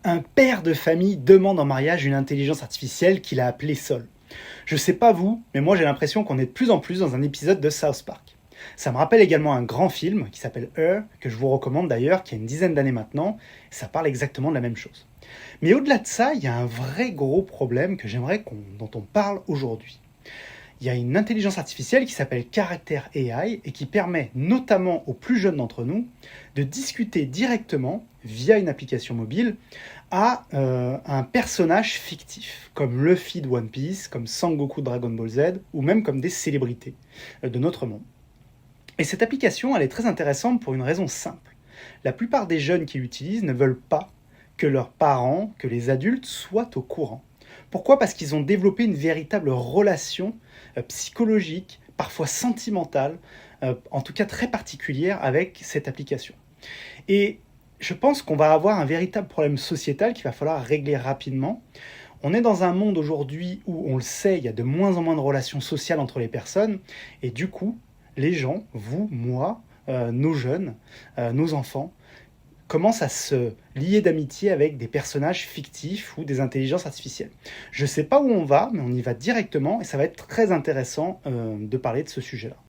Un père de famille demande en mariage une intelligence artificielle qu'il a appelée Sol. Je sais pas vous, mais moi j'ai l'impression qu'on est de plus en plus dans un épisode de South Park. Ça me rappelle également un grand film qui s'appelle Her, que je vous recommande d'ailleurs, qui a une dizaine d'années maintenant, et ça parle exactement de la même chose. Mais au-delà de ça, il y a un vrai gros problème que j'aimerais dont on parle aujourd'hui. Il y a une intelligence artificielle qui s'appelle Character AI et qui permet notamment aux plus jeunes d'entre nous de discuter directement, via une application mobile, à un personnage fictif, comme Luffy de One Piece, comme Sangoku de Dragon Ball Z, ou même comme des célébrités de notre monde. Et cette application, elle est très intéressante pour une raison simple. La plupart des jeunes qui l'utilisent ne veulent pas que leurs parents, que les adultes soient au courant. Pourquoi ? Parce qu'ils ont développé une véritable relation psychologique, parfois sentimentale, en tout cas très particulière avec cette application. Et je pense qu'on va avoir un véritable problème sociétal qu'il va falloir régler rapidement. On est dans un monde aujourd'hui où, on le sait, il y a de moins en moins de relations sociales entre les personnes, et du coup, les gens, vous, moi, nos jeunes, nos enfants, commence à se lier d'amitié avec des personnages fictifs ou des intelligences artificielles. Je ne sais pas où on va, mais on y va directement et ça va être très intéressant de parler de ce sujet-là.